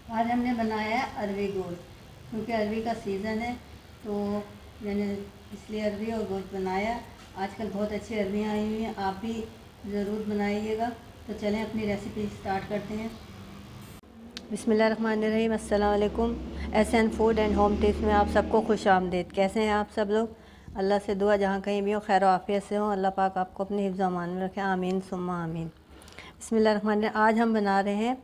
आज हमने बनाया है अरवी गोश्त, क्योंकि अरवी का सीज़न है तो मैंने इसलिए अरवी और गोश्त बनाया। आजकल बहुत अच्छी अरवियाँ आई हुई हैं, आप भी ज़रूर बनाइएगा। तो चलें अपनी रेसिपी स्टार्ट करते हैं। बिस्मिल्लाहिर्रहमानिर्रहीम, अस्सलाम वालेकुम। SN food and home tips में आप सबको खुश आमदीद। कैसे हैं आप सब लोग? अल्लाह से दुआ जहाँ कहीं भी हो खैर आफियत से हो, अल्लाह पाक आपको अपने हिफ्ज़ अमान में रखे, आमीन सुम्मा आमीन। बिस्मिल्लाहिर्रहमानिर्रहीम। आज हम बना रहे हैं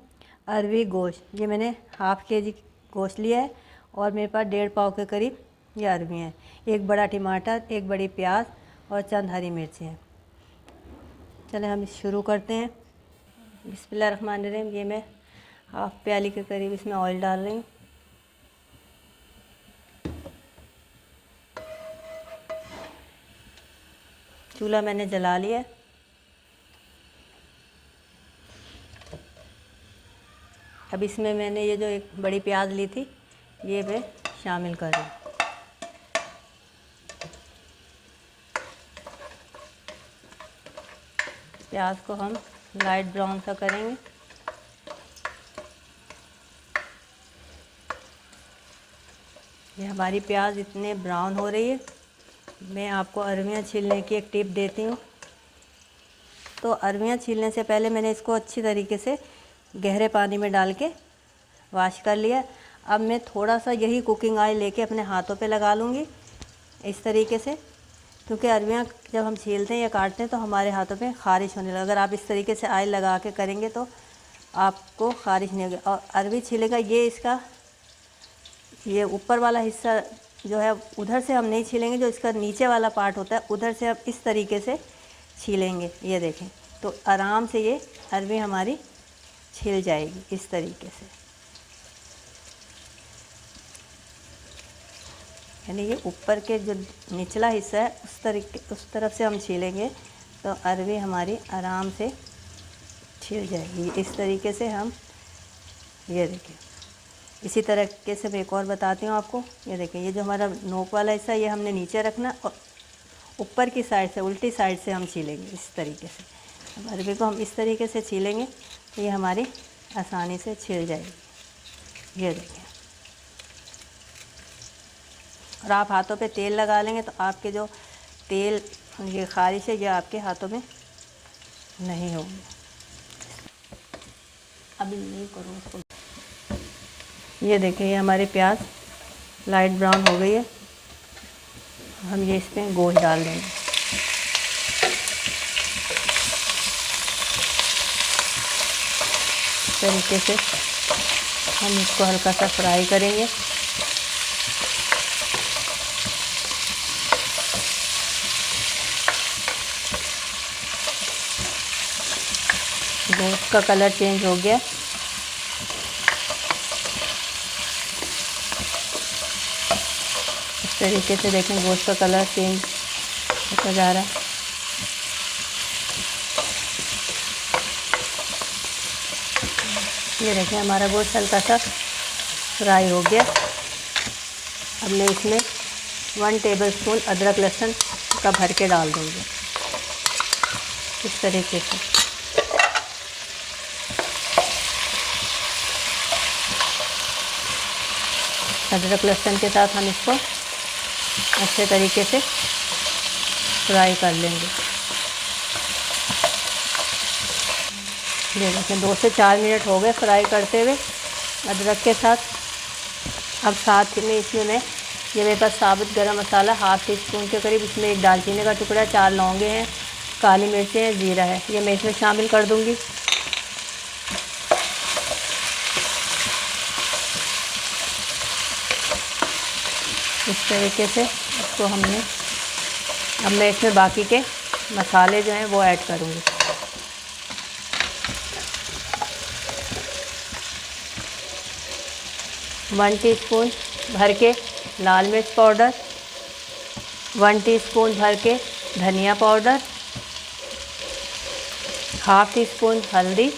अरवी गोश्त। ये मैंने हाफ़ केजी गोश्त लिया है और मेरे पास 1.5 पाव के करीब ये अरवी हैं। एक बड़ा टमाटर, एक बड़ी प्याज और चंद हरी मिर्ची हैं। चलें हम शुरू करते हैं। बिस्मिल्लाहिर्रहमानिर्रहीम। ये मैं हाफ़ प्याली के करीब इसमें ऑयल डाल रही हूँ। चूल्हा मैंने जला लिया है। अब इसमें मैंने ये जो एक बड़ी प्याज ली थी ये मैं शामिल कर रही हूँ। प्याज को हम लाइट ब्राउन सा करेंगे। ये हमारी प्याज इतने ब्राउन हो रही है। मैं आपको अरवियाँ छीलने की एक टिप देती हूँ। तो अरवियाँ छीलने से पहले मैंने इसको अच्छी तरीके से गहरे पानी में डाल के वॉश कर लिया। अब मैं थोड़ा सा यही कुकिंग ऑयल लेके अपने हाथों पे लगा लूँगी इस तरीके से, क्योंकि अरवियाँ जब हम छीलते हैं या काटते हैं तो हमारे हाथों पे ख़ारिश होने लगे। अगर आप इस तरीके से ऑयल लगा के करेंगे तो आपको ख़ारिश नहीं होगी। और अरवी छीलेगा ये इसका ये ऊपर वाला हिस्सा जो है उधर से हम नहीं छीलेंगे, जो इसका नीचे वाला पार्ट होता है उधर से हम इस तरीके से छीलेंगे। ये देखें तो आराम से ये अरवी हमारी छिल जाएगी इस तरीके से। यानी ये ऊपर के जो निचला हिस्सा है उस तरफ से हम छीलेंगे तो अरवी हमारी आराम से छिल जाएगी इस तरीके से। हम ये देखिए इसी तरीके से मैं एक और बताती हूँ आपको। ये देखिए ये जो हमारा नोक वाला हिस्सा ये हमने नीचे रखना और ऊपर की साइड से उल्टी साइड से हम छीलेंगे इस तरीके से। अब अरवी को हम इस तरीके से छीलेंगे तो ये हमारी आसानी से छिल जाएगी। ये देखिए, और आप हाथों पे तेल लगा लेंगे तो आपके जो तेल ये ख़ारिश है ये आपके हाथों में नहीं होगी। अभी नहीं करूँ उसको। ये देखिए ये हमारी प्याज लाइट ब्राउन हो गई है। हम ये इसमें गोश्त डाल देंगे। इस तरीके से हम इसको हल्का सा फ्राई करेंगे। गोश्त का कलर चेंज हो गया। इस तरीके से देखें गोश्त का कलर चेंज होता जा रहा है। ये देखें हमारा गोश्त हल्का सा फ्राई हो गया। अब मैं इसमें 1 टेबलस्पून अदरक लहसुन का भर के डाल दूँगी इस तरीके से। अदरक लहसुन के साथ हम इसको अच्छे तरीके से फ्राई कर लेंगे। ये देखें 2 से 4 मिनट हो गए फ्राई करते हुए अदरक के साथ। अब साथ में इसमें ये मेरे पास साबुत गरम मसाला हाफ़ टी स्पून के करीब, इसमें एक दालचीनी का टुकड़ा, 4 लौंगे हैं, काली मिर्चें हैं, ज़ीरा है, ये मैं इसमें शामिल कर दूँगी। इस तरीके से इसको अब मैं इसमें बाकी के मसाले जो हैं वो ऐड करूँगी। वन टीस्पून भर के लाल मिर्च पाउडर, 1 टीस्पून भर के धनिया पाउडर, हाफ़ टी स्पून हल्दी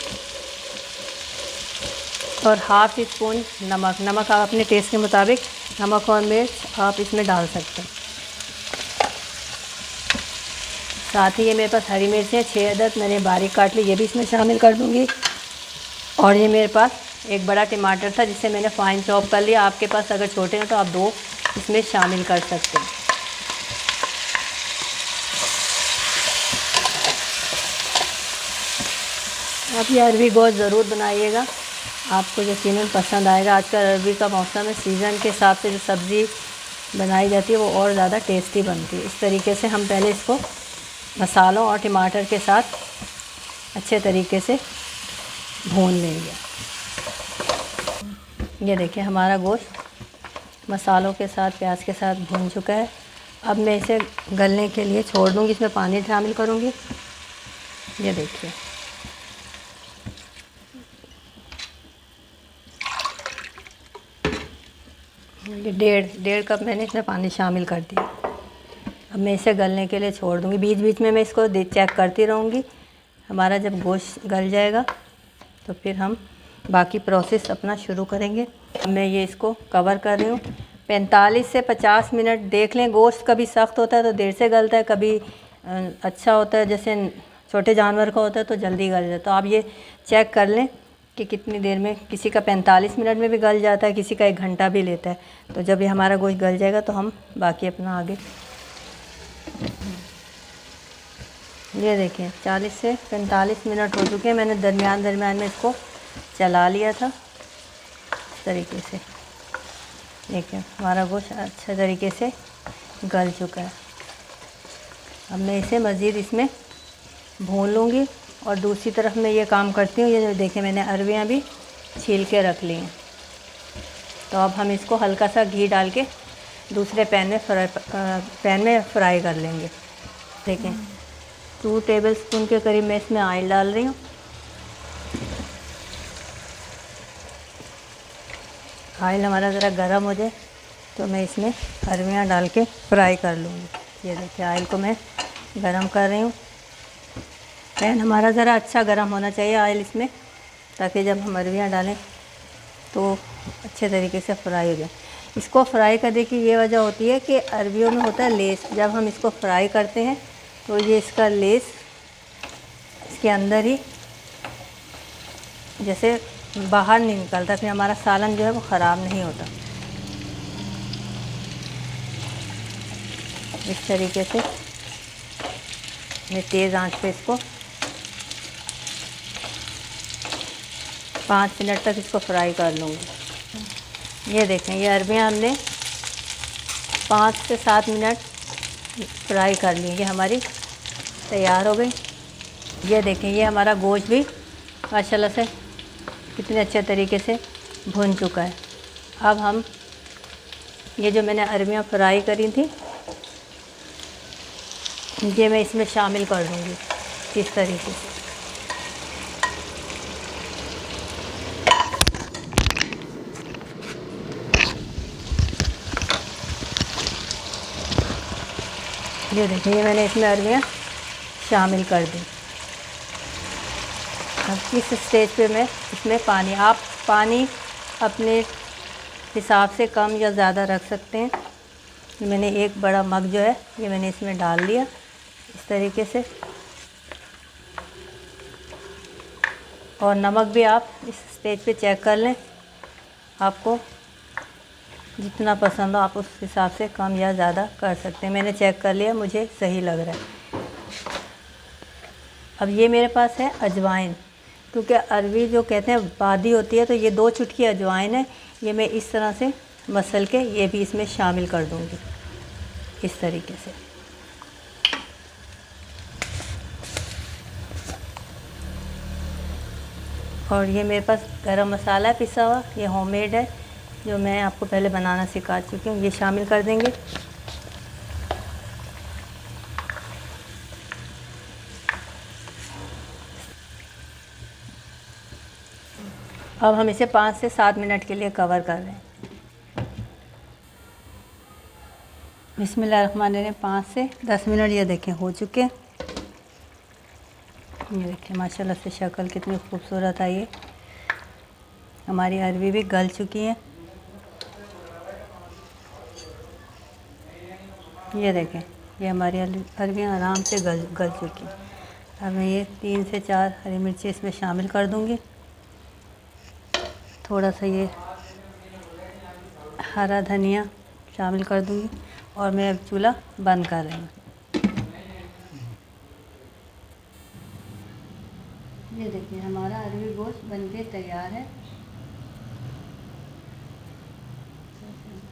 और हाफ़ टी स्पून नमक। नमक आप अपने टेस्ट के मुताबिक नमक और मिर्च आप इसमें डाल सकते हैं। साथ ही ये मेरे पास हरी मिर्चें 6 अदद मैंने बारीक काट ली, ये भी इसमें शामिल कर दूँगी। और ये मेरे पास एक बड़ा टमाटर था जिसे मैंने फाइन चॉप कर लिया। आपके पास अगर छोटे हैं तो आप 2 इसमें शामिल कर सकते हैं। आप ये अरबी गोश्त ज़रूर बनाइएगा, आपको यकीनन पसंद आएगा। आजकल अरबी का मौसम है, सीज़न के हिसाब से जो सब्ज़ी बनाई जाती है वो और ज़्यादा टेस्टी बनती है। इस तरीके से हम पहले इसको मसालों और टमाटर के साथ अच्छे तरीके से भून लेंगे। ये देखिए हमारा गोश्त मसालों के साथ, प्याज के साथ भून चुका है। अब मैं इसे गलने के लिए छोड़ दूँगी, इसमें पानी शामिल करूँगी। ये देखिए ये डेढ़ कप मैंने इसमें पानी शामिल कर दिया। अब मैं इसे गलने के लिए छोड़ दूँगी। बीच बीच में मैं इसको चेक करती रहूँगी। हमारा जब गोश्त गल जाएगा तो फिर हम बाकी प्रोसेस अपना शुरू करेंगे। मैं ये इसको कवर कर रही हूँ 45 से 50 मिनट। देख लें, गोश्त कभी सख्त होता है तो देर से गलता है, कभी अच्छा होता है जैसे छोटे जानवर का होता है तो जल्दी गल जाता है। तो आप ये चेक कर लें कि कितनी देर में, किसी का 45 मिनट में भी गल जाता है, किसी का 1 घंटा भी लेता है। तो जब ये हमारा गोश्त गल जाएगा तो हम बाकी अपना आगे। ये देखिए 40 से 45 मिनट हो चुके हैं। मैंने दरमियान में इसको चला लिया था इस तरीके से। देखिए हमारा गोश्त अच्छे तरीके से गल चुका है। अब मैं इसे मज़ीद इसमें भून लूँगी और दूसरी तरफ मैं ये काम करती हूँ। ये देखिए मैंने अरवियाँ भी छील के रख ली हैं। तो अब हम इसको हल्का सा घी डाल के दूसरे पैन में फ्राई कर लेंगे। देखें 2 टेबलस्पून के करीब मैं इसमें ऑयल डाल रही हूँ। ऑयल हमारा ज़रा गर्म हो जाए तो मैं इसमें अरवियाँ डाल के फ्राई कर लूँगी। ये देखिए ऑयल को मैं गरम कर रही हूँ। पैन हमारा ज़रा अच्छा गरम होना चाहिए ऑयल इसमें, ताकि जब हम अरवियाँ डालें तो अच्छे तरीके से फ्राई हो जाए। इसको फ्राई करने की ये वजह होती है कि अरवियों में होता है लेस। जब हम इसको फ्राई करते हैं तो ये इसका लेस इसके अंदर ही जैसे बाहर नहीं निकलता, फिर हमारा सालन जो है वो ख़राब नहीं होता। इस तरीके से मैं तेज़ आंच पे इसको 5 मिनट तक इसको फ्राई कर लूँगी। ये देखें ये अरबियाँ हमने 5 से 7 मिनट फ्राई कर ली। ये हमारी तैयार हो गई। ये देखें ये हमारा गोश्त भी माशाल्लाह से कितने अच्छे तरीके से भुन चुका है। अब हम ये जो मैंने अरबियाँ फ्राई करी थी ये मैं इसमें शामिल कर दूँगी इस तरीके से। ये देखिए ये मैंने इसमें अरबियाँ शामिल कर दी। अब इस स्टेज पे मैं इसमें पानी, आप पानी अपने हिसाब से कम या ज़्यादा रख सकते हैं। मैंने एक बड़ा मग जो है ये मैंने इसमें डाल दिया इस तरीके से। और नमक भी आप इस स्टेज पे चेक कर लें, आपको जितना पसंद हो आप उस हिसाब से कम या ज़्यादा कर सकते हैं। मैंने चेक कर लिया, मुझे सही लग रहा है। अब ये मेरे पास है अजवाइन, क्योंकि अरबी जो कहते हैं बादी होती है, तो ये 2 चुटकी अजवाइन है। ये मैं इस तरह से मसल के ये भी इसमें शामिल कर दूँगी इस तरीके से। और ये मेरे पास गरम मसाला है पिसा हुआ, ये होममेड है जो मैं आपको पहले बनाना सिखा चुकी हूँ। ये शामिल कर देंगे। अब हम इसे 5 से 7 मिनट के लिए कवर कर रहे हैं। बिस्मिल्लाहिर्रहमानिर्रहीम। 5 से 10 मिनट ये देखें हो चुके हैं। ये देखिए माशाल्लाह से शक्ल कितनी खूबसूरत आई है। हमारी अरबी भी गल चुकी है। ये देखें ये हमारी अरबियाँ आराम से गल चुकी हैं। अब मैं ये 3 से 4 हरी मिर्ची इसमें शामिल कर दूँगी। थोड़ा सा ये हरा धनिया शामिल कर दूँगी और मैं अब चूल्हा बंद कर रही हूँ। ये देखिए हमारा अरवी गोश्त बनके तैयार है।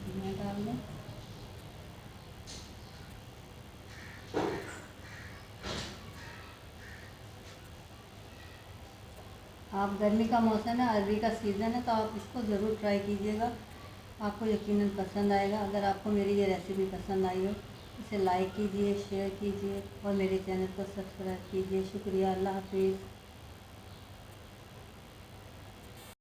धनिया डाल दें। आप गर्मी का मौसम है, अरवी का सीज़न है, तो आप इसको ज़रूर ट्राई कीजिएगा। आपको यकीनन पसंद आएगा। अगर आपको मेरी ये रेसिपी पसंद आई हो, इसे लाइक कीजिए, शेयर कीजिए और मेरे चैनल को सब्सक्राइब कीजिए। शुक्रिया। अल्लाह हाफिज़।